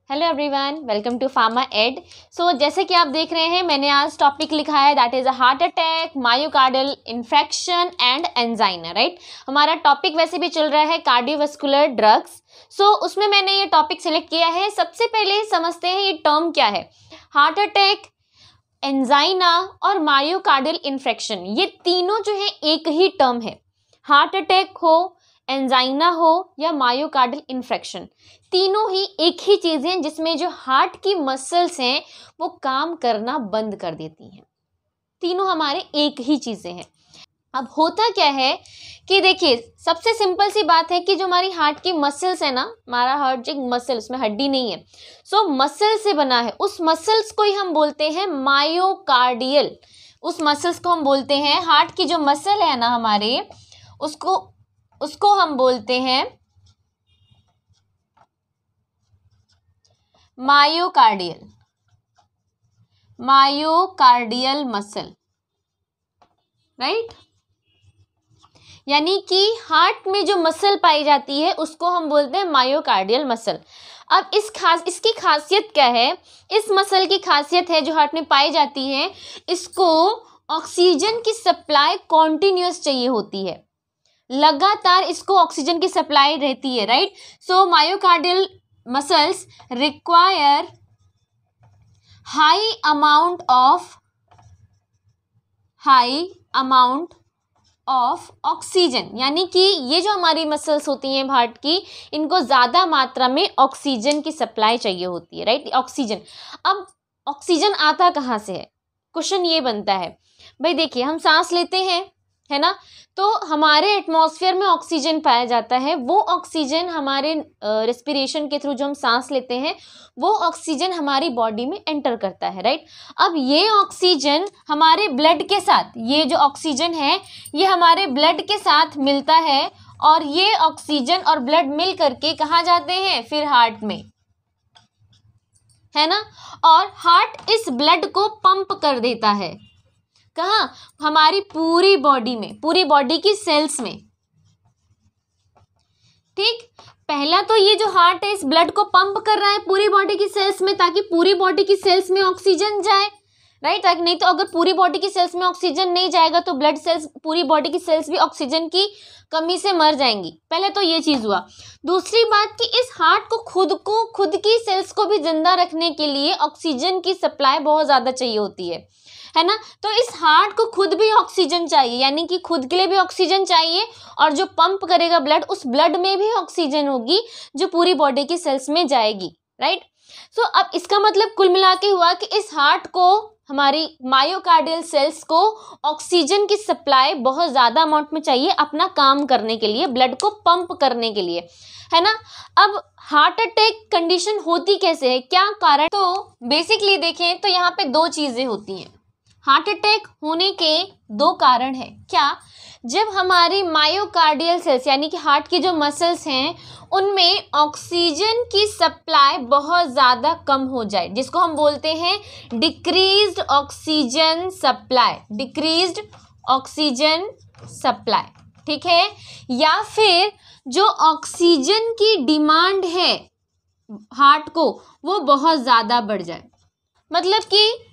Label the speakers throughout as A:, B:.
A: Hello everyone, welcome to Pharma Ed. So जैसे कि आप देख रहे हैं, मैंने आज टॉपिक लिखा है that is a heart attack, myocardial infection and angina. Right, हमारा टॉपिक वैसे भी चल रहा है कार्डियोवास्कुलर ड्रग्स। सो उसमें मैंने ये टॉपिक सिलेक्ट किया है। सबसे पहले समझते हैं ये टर्म क्या है। हार्ट अटैक, एंजाइना और मायोकार्डियल इन्फेक्शन, ये तीनों जो है एक ही टर्म है। हार्ट अटैक हो, एंजाइना हो या मायोकार्डियल इन्फेक्शन, तीनों ही एक ही चीज़ हैं जिसमें जो हार्ट की मसल्स हैं वो काम करना बंद कर देती हैं। तीनों हमारे एक ही चीज़ें हैं। अब होता क्या है कि देखिए, सबसे सिंपल सी बात है कि जो हमारी हार्ट की मसल्स है ना, हमारा हार्ट एक मसल, उसमें हड्डी नहीं है, सो मसल से बना है। उस मसल्स को ही हम बोलते हैं मायोकार्डियल। उस मसल्स को हम बोलते हैं, हार्ट की जो मसल है ना हमारे, उसको हम बोलते हैं मायोकार्डियल मसल। राइट, यानी कि हार्ट में जो मसल पाई जाती है उसको हम बोलते हैं मायोकार्डियल मसल। अब इसकी खासियत क्या है? इस मसल की खासियत है जो हार्ट में पाई जाती है, इसको ऑक्सीजन की सप्लाई कॉन्टिन्यूअस चाहिए होती है, लगातार इसको ऑक्सीजन की सप्लाई रहती है। Right, so myocardial muscles require high amount of oxygen, यानी कि ये जो हमारी मसल्स होती हैं हार्ट की, इनको ज़्यादा मात्रा में ऑक्सीजन की सप्लाई चाहिए होती है। Right, oxygen. अब ऑक्सीजन आता कहाँ से है? क्वेश्चन ये बनता है। भाई देखिए, हम सांस लेते हैं, है ना, तो हमारे एटमॉस्फेयर में ऑक्सीजन पाया जाता है। वो ऑक्सीजन हमारे रेस्पिरेशन के थ्रू जो हम सांस लेते हैं, वो ऑक्सीजन हमारी बॉडी में एंटर करता है। राइट, अब ये ऑक्सीजन हमारे ब्लड के साथ, ये जो ऑक्सीजन है ये हमारे ब्लड के साथ मिलता है, और ये ऑक्सीजन और ब्लड मिल करके कहाँ जाते हैं? फिर हार्ट में, है ना। और हार्ट इस ब्लड को पंप कर देता है। कहाँ? हमारी पूरी बॉडी में, पूरी बॉडी की सेल्स में। ठीक, पहला तो ये जो हार्ट है इस ब्लड को पंप कर रहा है पूरी बॉडी की सेल्स में, ताकि पूरी बॉडी की सेल्स में ऑक्सीजन जाए। राइट, नहीं तो अगर पूरी बॉडी की सेल्स में ऑक्सीजन नहीं जाएगा तो ब्लड सेल्स, पूरी बॉडी की सेल्स भी ऑक्सीजन की कमी से मर जाएंगी। पहले तो ये चीज हुआ। दूसरी बात कि इस हार्ट को खुद की सेल्स को भी जिंदा रखने के लिए ऑक्सीजन की सप्लाई बहुत ज्यादा चाहिए होती है ना। तो इस हार्ट को खुद भी ऑक्सीजन चाहिए, यानी कि खुद के लिए भी ऑक्सीजन चाहिए, और जो पंप करेगा ब्लड, उस ब्लड में भी ऑक्सीजन होगी जो पूरी बॉडी की सेल्स में जाएगी। राइट, सो अब इसका मतलब कुल मिला के हुआ कि इस हार्ट को, हमारी मायोकार्डियल सेल्स को ऑक्सीजन की सप्लाई बहुत ज़्यादा अमाउंट में चाहिए अपना काम करने के लिए, ब्लड को पंप करने के लिए, है ना। अब हार्ट अटैक कंडीशन होती कैसे है, क्या कारण? तो बेसिकली देखें तो यहाँ पे दो चीज़ें होती हैं। हार्ट अटैक होने के दो कारण है। क्या? जब हमारी मायोकार्डियल सेल्स, यानी कि हार्ट की जो मसल्स हैं, उनमें ऑक्सीजन की सप्लाई बहुत ज़्यादा कम हो जाए, जिसको हम बोलते हैं decreased oxygen supply, decreased oxygen supply. ठीक है, या फिर जो ऑक्सीजन की डिमांड है हार्ट को, वो बहुत ज़्यादा बढ़ जाए। मतलब कि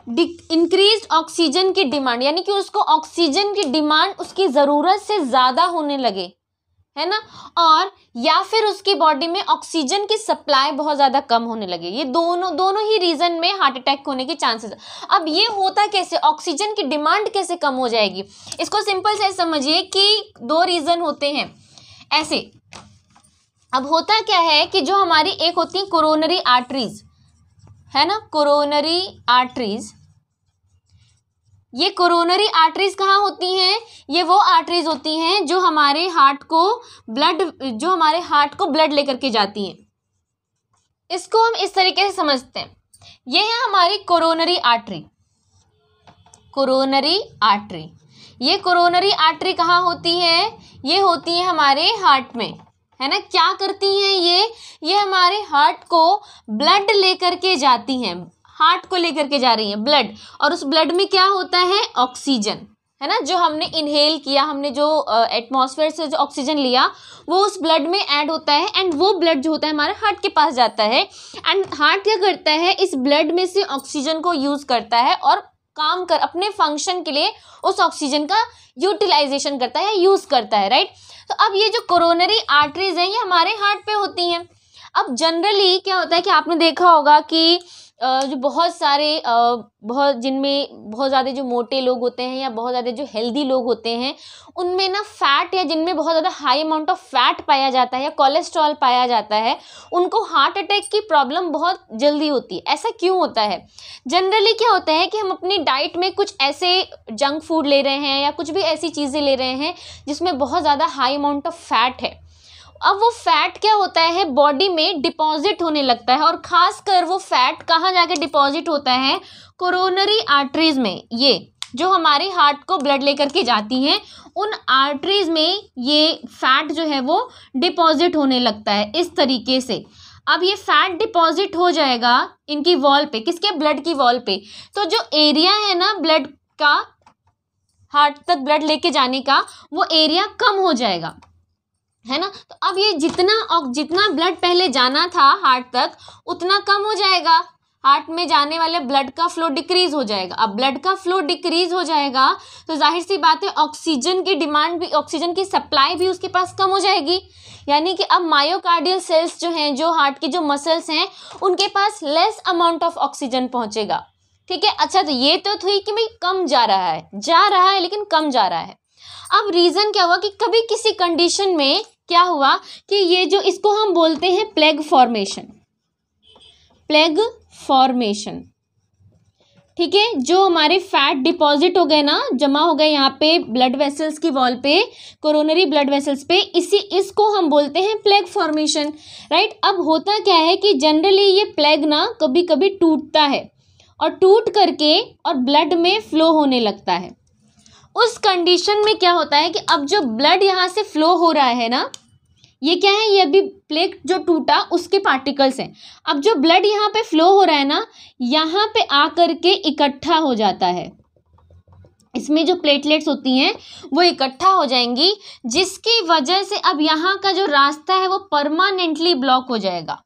A: इंक्रीज ऑक्सीजन की डिमांड, यानी कि उसको ऑक्सीजन की डिमांड उसकी ज़रूरत से ज़्यादा होने लगे, है ना। और या फिर उसकी बॉडी में ऑक्सीजन की सप्लाई बहुत ज़्यादा कम होने लगे। ये दोनों ही रीज़न में हार्ट अटैक होने के चांसेस। अब ये होता कैसे? ऑक्सीजन की डिमांड कैसे कम हो जाएगी? इसको सिंपल से समझिए कि दो रीज़न होते हैं ऐसे। अब होता क्या है कि जो हमारी एक होती है कोरोनरी आर्टरीज, है ना, कोरोनरी आर्टरीज। ये कोरोनरी आर्टरीज कहाँ होती हैं? ये वो आर्टरीज होती हैं जो हमारे हार्ट को ब्लड लेकर के जाती हैं। इसको हम इस तरीके से समझते हैं, ये है हमारी कोरोनरी आर्टरी। कोरोनरी आर्टरी, ये कोरोनरी आर्टरी कहाँ होती है? ये होती है हमारे हार्ट में, है ना। क्या करती हैं ये हमारे हार्ट को ब्लड लेकर के जाती हैं, हार्ट को लेकर के जा रही हैं ब्लड, और उस ब्लड में क्या होता है? ऑक्सीजन। है ना, जो हमने इनहेल किया, हमने जो एटमॉस्फेयर से जो ऑक्सीजन लिया वो उस ब्लड में ऐड होता है एंड वो ब्लड जो होता है हमारे हार्ट के पास जाता है एंड हार्ट क्या करता है, इस ब्लड में से ऑक्सीजन को यूज करता है और काम कर अपने फंक्शन के लिए उस ऑक्सीजन का यूटिलाइजेशन करता है या यूज करता है, राइट। तो अब ये जो कोरोनरी आर्टरीज हैं ये हमारे हार्ट पे होती हैं। अब जनरली क्या होता है कि आपने देखा होगा कि जो बहुत सारे बहुत जिनमें बहुत ज़्यादा जो मोटे लोग होते हैं या बहुत ज़्यादा जो हेल्दी लोग होते हैं उनमें ना फैट या जिनमें बहुत ज़्यादा हाई अमाउंट ऑफ फैट पाया जाता है या कोलेस्ट्रॉल पाया जाता है उनको हार्ट अटैक की प्रॉब्लम बहुत जल्दी होती है। ऐसा क्यों होता है? जनरली क्या होता है कि हम अपनी डाइट में कुछ ऐसे जंक फूड ले रहे हैं या कुछ भी ऐसी चीज़ें ले रहे हैं जिसमें बहुत ज़्यादा हाई अमाउंट ऑफ फैट है। अब वो फैट क्या होता है, बॉडी में डिपॉजिट होने लगता है और खासकर वो फैट कहाँ जाके डिपॉजिट होता है, कोरोनरी आर्टरीज में। ये जो हमारे हार्ट को ब्लड लेकर के जाती हैं उन आर्टरीज में ये फैट जो है वो डिपॉजिट होने लगता है इस तरीके से। अब ये फैट डिपॉजिट हो जाएगा इनकी वॉल पे, किसके, ब्लड की वॉल पे। तो जो एरिया है ना ब्लड का, हार्ट तक ब्लड लेके जाने का, वो एरिया कम हो जाएगा, है ना। तो अब ये जितना ब्लड पहले जाना था हार्ट तक उतना कम हो जाएगा, हार्ट में जाने वाले ब्लड का फ्लो डिक्रीज हो जाएगा। अब ब्लड का फ्लो डिक्रीज हो जाएगा तो जाहिर सी बात है ऑक्सीजन की डिमांड भी, ऑक्सीजन की सप्लाई भी उसके पास कम हो जाएगी। यानी कि अब मायोकार्डियल सेल्स जो हैं, जो हार्ट की जो मसल्स हैं, उनके पास लेस अमाउंट ऑफ ऑक्सीजन पहुंचेगा, ठीक है। अच्छा, तो ये तो थी कि भाई कम जा रहा है लेकिन कम जा रहा है। अब रीज़न क्या हुआ कि कभी किसी कंडीशन में क्या हुआ कि ये जो, इसको हम बोलते हैं प्लेग फॉर्मेशन, ठीक है। जो हमारे फैट डिपॉजिट हो गए ना, जमा हो गए यहाँ पे ब्लड वेसल्स की वॉल पे, कोरोनरी ब्लड वेसल्स पे, इसको हम बोलते हैं प्लेग फॉर्मेशन, राइट। अब होता क्या है कि जनरली ये प्लेग ना कभी कभी टूटता है और टूट करके और ब्लड में फ्लो होने लगता है। उस कंडीशन में क्या होता है कि अब जो ब्लड यहाँ से फ्लो हो रहा है ना, ये क्या है, ये अभी प्लेग जो टूटा उसके पार्टिकल्स हैं। अब जो ब्लड यहाँ पे फ्लो हो रहा है ना, यहाँ पे आकर के इकट्ठा हो जाता है, इसमें जो प्लेटलेट्स होती हैं वो इकट्ठा हो जाएंगी, जिसकी वजह से अब यहाँ का जो रास्ता है वो परमानेंटली ब्लॉक हो जाएगा,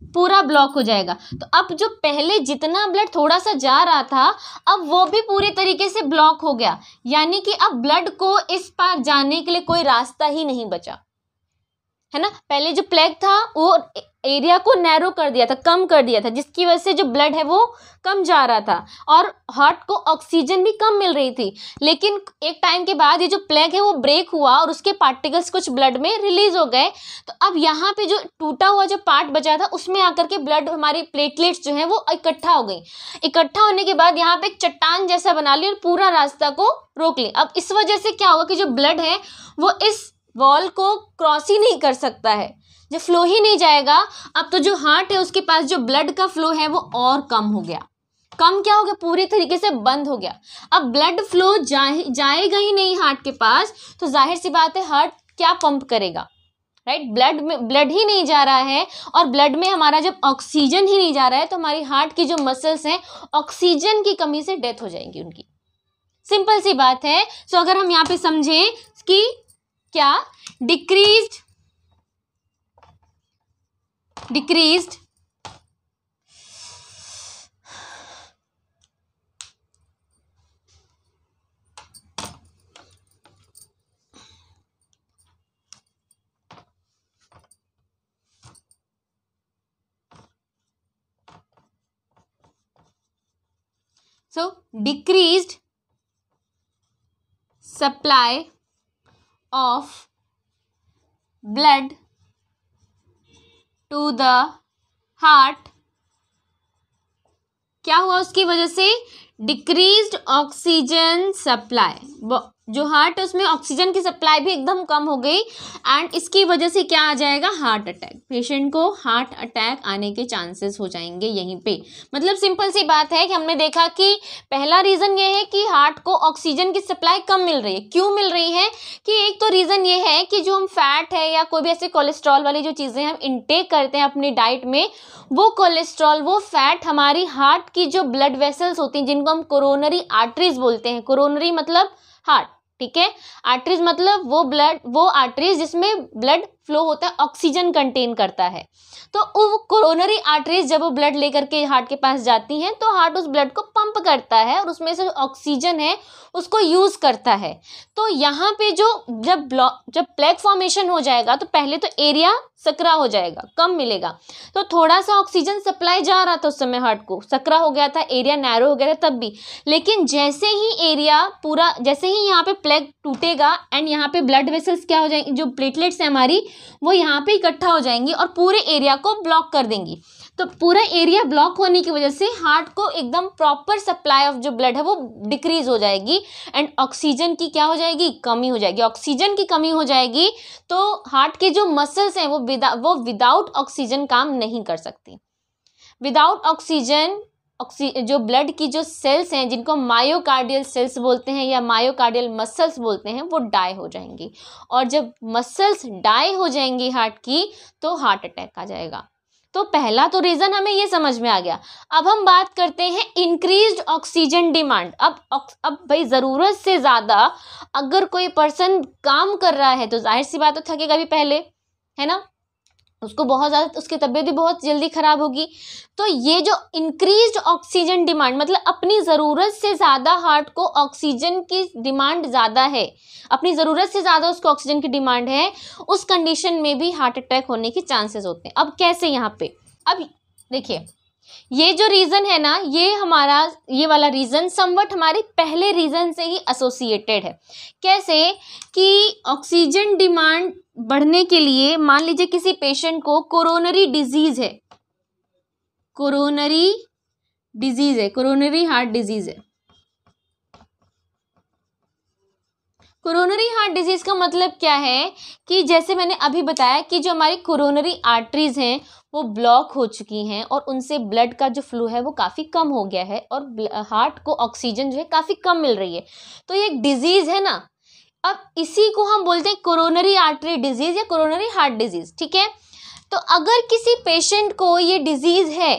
A: पूरा ब्लॉक हो जाएगा। तो अब जो पहले जितना ब्लड थोड़ा सा जा रहा था अब वो भी पूरी तरीके से ब्लॉक हो गया, यानी कि अब ब्लड को इस पार जाने के लिए कोई रास्ता ही नहीं बचा, है ना। पहले जो प्लेग था वो एरिया को नैरो कर दिया था, कम कर दिया था, जिसकी वजह से जो ब्लड है वो कम जा रहा था और हार्ट को ऑक्सीजन भी कम मिल रही थी। लेकिन एक टाइम के बाद ये जो प्लेग है वो ब्रेक हुआ और उसके पार्टिकल्स कुछ ब्लड में रिलीज हो गए। तो अब यहाँ पे जो टूटा हुआ जो पार्ट बचा था उसमें आकर के ब्लड, हमारी प्लेटलेट्स जो है वो इकट्ठा हो गई। इकट्ठा होने के बाद यहाँ पे एक चट्टान जैसा बना ली और पूरा रास्ता को रोक ली। अब इस वजह से क्या हुआ कि जो ब्लड है वो इस वॉल को क्रॉस ही नहीं कर सकता है, जो फ्लो ही नहीं जाएगा। अब तो जो हार्ट है उसके पास जो ब्लड का फ्लो है वो और कम हो गया, क्या हो गया, पूरी तरीके से बंद हो गया। अब ब्लड फ्लो जाएगा ही नहीं हार्ट के पास, तो जाहिर सी बात है हार्ट क्या पंप करेगा, राइट। ब्लड ही नहीं जा रहा है और ब्लड में हमारा जब ऑक्सीजन ही नहीं जा रहा है तो हमारी हार्ट की जो मसल्स हैं ऑक्सीजन की कमी से डेथ हो जाएंगी उनकी, सिंपल सी बात है। सो अगर हम यहाँ पे समझें कि क्या decreased decreased supply of blood to the heart, क्या हुआ उसकी वजह से, डिक्रीज्ड ऑक्सीजन सप्लाई, जो हार्ट है उसमें ऑक्सीजन की सप्लाई भी एकदम कम हो गई एंड इसकी वजह से क्या आ जाएगा, हार्ट अटैक। पेशेंट को हार्ट अटैक आने के चांसेस हो जाएंगे यहीं पे। मतलब सिंपल सी बात है कि हमने देखा कि पहला रीज़न ये है कि हार्ट को ऑक्सीजन की सप्लाई कम मिल रही है। क्यों मिल रही है कि एक तो रीज़न ये है कि जो हम फैट है या कोई भी ऐसे कोलेस्ट्रॉल वाली जो चीज़ें हम इनटेक करते हैं अपनी डाइट में, वो कोलेस्ट्रॉल वो फैट हमारी हार्ट की जो ब्लड वेसल्स होती हैं जिनको हम कोरोनरी आर्टरीज बोलते हैं। कोरोनरी मतलब हार्ट, ठीक है। आर्टरीज मतलब वो आर्टरीज जिसमें ब्लड फ्लो होता है, ऑक्सीजन कंटेन करता है। तो वो कोरोनरी आर्टरीज जब वो ब्लड लेकर के हार्ट के पास जाती हैं तो हार्ट उस ब्लड को पंप करता है और उसमें से जो ऑक्सीजन है उसको यूज़ करता है। तो यहाँ पे जब प्लेग फॉर्मेशन हो जाएगा तो पहले तो एरिया सकरा हो जाएगा, कम मिलेगा। तो थोड़ा सा ऑक्सीजन सप्लाई जा रहा था उस समय हार्ट को, सकरा हो गया था, एरिया नैरो हो गया था तब भी। लेकिन जैसे ही एरिया पूरा, जैसे ही यहाँ पे प्लेग टूटेगा एंड यहाँ पे ब्लड वेसल्स क्या हो जाएंगी, जो प्लेटलेट्स है हमारी वो यहाँ पे इकट्ठा हो जाएंगी और पूरे एरिया को ब्लॉक कर देंगी। तो पूरा एरिया ब्लॉक होने की वजह से हार्ट को एकदम प्रॉपर सप्लाई ऑफ जो ब्लड है वो डिक्रीज हो जाएगी एंड ऑक्सीजन की क्या हो जाएगी, कमी हो जाएगी। ऑक्सीजन की कमी हो जाएगी तो हार्ट के जो मसल्स हैं वो विदाउट ऑक्सीजन काम नहीं कर सकती। विदाउट ऑक्सीजन जो ब्लड की जो सेल्स हैं जिनको मायोकार्डियल सेल्स बोलते हैं या मायोकार्डियल मसल्स बोलते हैं वो डाई हो जाएंगी। और जब मसल्स डाई हो जाएंगी हार्ट की तो हार्ट अटैक आ जाएगा। तो पहला तो रीज़न हमें ये समझ में आ गया। अब हम बात करते हैं इंक्रीज्ड ऑक्सीजन डिमांड। अब भाई ज़रूरत से ज़्यादा अगर कोई पर्सन काम कर रहा है तो जाहिर सी बात तो थकेगा भी पहले, है ना, उसको बहुत ज़्यादा, उसकी तबीयत भी बहुत जल्दी ख़राब होगी। तो ये जो इंक्रीज्ड ऑक्सीजन डिमांड मतलब अपनी ज़रूरत से ज़्यादा हार्ट को ऑक्सीजन की डिमांड ज़्यादा है, अपनी ज़रूरत से ज़्यादा उसको ऑक्सीजन की डिमांड है, उस कंडीशन में भी हार्ट अटैक होने के चांसेस होते हैं। अब कैसे यहाँ पे, अब देखिए ये जो रीज़न है ना, ये वाला रीज़न समवट हमारे पहले रीज़न से ही एसोसिएटेड है। कैसे कि ऑक्सीजन डिमांड बढ़ने के लिए मान लीजिए किसी पेशेंट को कोरोनरी डिजीज़ है, कोरोनरी हार्ट डिजीज़ है। कोरोनरी हार्ट डिजीज़ का मतलब क्या है कि जैसे मैंने अभी बताया कि जो हमारी कोरोनरी आर्टरीज हैं वो ब्लॉक हो चुकी हैं और उनसे ब्लड का जो फ्लो है वो काफ़ी कम हो गया है और हार्ट को ऑक्सीजन जो है काफ़ी कम मिल रही है। तो ये एक डिजीज़ है ना। अब इसी को हम बोलते हैं कोरोनरी आर्टरी डिजीज़ या कोरोनरी हार्ट डिजीज़, ठीक है। तो अगर किसी पेशेंट को ये डिजीज़ है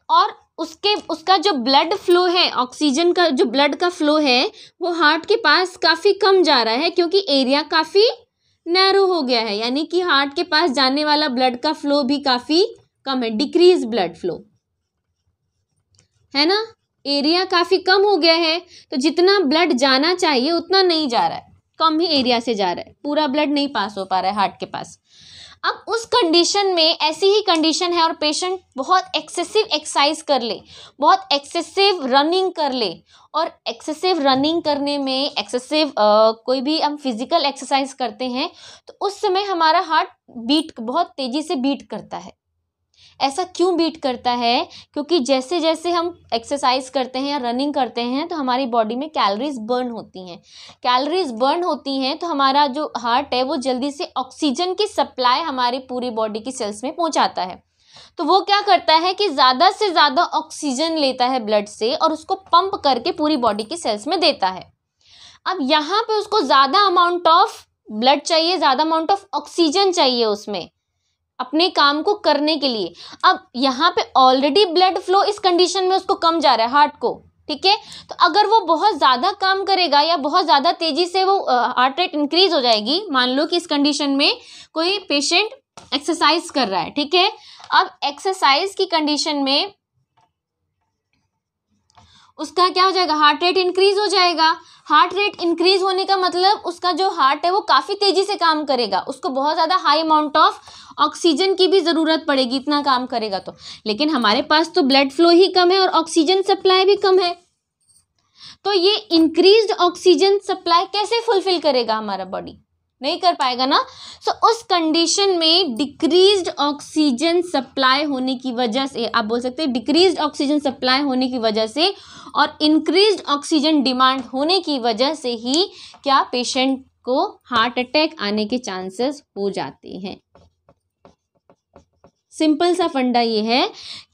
A: और उसका जो ब्लड फ्लो है, ऑक्सीजन का जो ब्लड का फ्लो है वो हार्ट के पास काफ़ी कम जा रहा है क्योंकि एरिया काफ़ी नैरो हो गया है, यानी कि हार्ट के पास जाने वाला ब्लड का फ्लो भी काफ़ी कम है, डिक्रीज ब्लड फ्लो, है ना। एरिया काफ़ी कम हो गया है तो जितना ब्लड जाना चाहिए उतना नहीं जा रहा है, कम ही एरिया से जा रहा है, पूरा ब्लड नहीं पास हो पा रहा है हार्ट के पास। अब उस कंडीशन में ऐसी ही कंडीशन है और पेशेंट बहुत एक्सेसिव एक्सरसाइज कर ले, बहुत एक्सेसिव रनिंग कर ले, और एक्सेसिव रनिंग करने में कोई भी हम फिजिकल एक्सरसाइज करते हैं तो उस समय हमारा हार्ट बीट बहुत तेज़ी से बीट करता है। ऐसा क्यों बीट करता है? क्योंकि जैसे जैसे हम एक्सरसाइज करते हैं या रनिंग करते हैं तो हमारी बॉडी में कैलोरीज बर्न होती हैं। कैलोरीज बर्न होती हैं तो हमारा जो हार्ट है वो जल्दी से ऑक्सीजन की सप्लाई हमारी पूरी बॉडी की सेल्स में पहुंचाता है। तो वो क्या करता है कि ज़्यादा से ज़्यादा ऑक्सीजन लेता है ब्लड से और उसको पंप करके पूरी बॉडी की सेल्स में देता है। अब यहाँ पे उसको ज़्यादा अमाउंट ऑफ ब्लड चाहिए, ज़्यादा अमाउंट ऑफ ऑक्सीजन चाहिए उसमें अपने काम को करने के लिए। अब यहाँ पे ऑलरेडी ब्लड फ्लो इस कंडीशन में उसको कम जा रहा है हार्ट को, ठीक है। तो अगर वो बहुत ज़्यादा काम करेगा या बहुत ज़्यादा तेज़ी से वो हार्ट रेट इंक्रीज हो जाएगी। मान लो कि इस कंडीशन में कोई पेशेंट एक्सरसाइज कर रहा है, ठीक है। अब एक्सरसाइज की कंडीशन में उसका क्या हो जाएगा, हार्ट रेट इंक्रीज हो जाएगा। हार्ट रेट इंक्रीज होने का मतलब उसका जो हार्ट है वो काफ़ी तेज़ी से काम करेगा, उसको बहुत ज़्यादा हाई अमाउंट ऑफ ऑक्सीजन की भी ज़रूरत पड़ेगी इतना काम करेगा तो। लेकिन हमारे पास तो ब्लड फ्लो ही कम है और ऑक्सीजन सप्लाई भी कम है, तो ये इंक्रीज्ड ऑक्सीजन सप्लाई कैसे फुलफिल करेगा हमारा बॉडी? नहीं कर पाएगा ना। सो उस कंडीशन में डिक्रीज्ड ऑक्सीजन सप्लाई होने की वजह से, आप बोल सकते हैं डिक्रीज्ड ऑक्सीजन सप्लाई होने की वजह से और इंक्रीज्ड ऑक्सीजन डिमांड होने की वजह से ही क्या पेशेंट को हार्ट अटैक आने के चांसेस हो जाते हैं। सिंपल सा फंडा ये है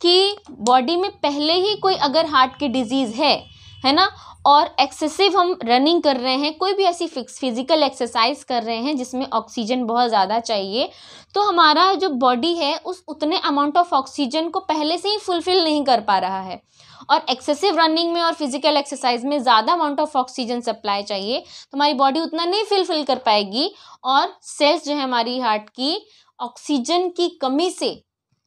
A: कि बॉडी में पहले ही कोई अगर हार्ट की डिजीज़ है ना, और एक्सेसिव हम रनिंग कर रहे हैं, कोई भी ऐसी फिजिकल एक्सरसाइज कर रहे हैं जिसमें ऑक्सीजन बहुत ज़्यादा चाहिए, तो हमारा जो बॉडी है उस उतने अमाउंट ऑफ ऑक्सीजन को पहले से ही फुलफिल नहीं कर पा रहा है, और एक्सेसिव रनिंग में और फिजिकल एक्सरसाइज में ज़्यादा अमाउंट ऑफ ऑक्सीजन सप्लाई चाहिए, तो हमारी बॉडी उतना नहीं फुलफिल कर पाएगी और सेल्स जो है हमारी हार्ट की ऑक्सीजन की कमी से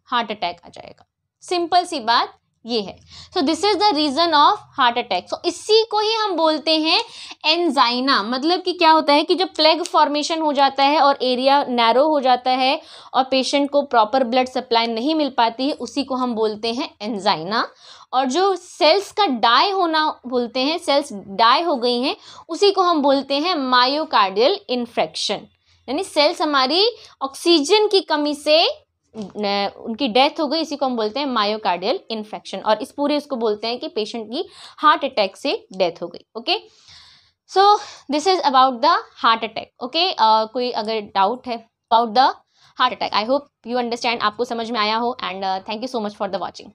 A: हार्ट अटैक आ जाएगा। सिंपल सी बात ये है। So this is the reason of heart attack. So इसी को ही हम बोलते हैं एंजाइना। मतलब कि क्या होता है कि जब प्लेग फॉर्मेशन हो जाता है और एरिया नैरो हो जाता है और पेशेंट को प्रॉपर ब्लड सप्लाई नहीं मिल पाती है, उसी को हम बोलते हैं एंजाइना। और जो सेल्स का डाई होना बोलते हैं, सेल्स डाई हो गई हैं, उसी को हम बोलते हैं मायोकार्डियल इन्फेक्शन। यानी सेल्स हमारी ऑक्सीजन की कमी से उनकी डेथ हो गई, इसी को हम बोलते हैं मायोकार्डियल इन्फेक्शन। और इस पूरे इसको बोलते हैं कि पेशेंट की हार्ट अटैक से डेथ हो गई। Okay, so this is about the heart attack. Okay, कोई अगर डाउट है about the heart attack, I hope you understand, आपको समझ में आया हो। And thank you so much for the watching.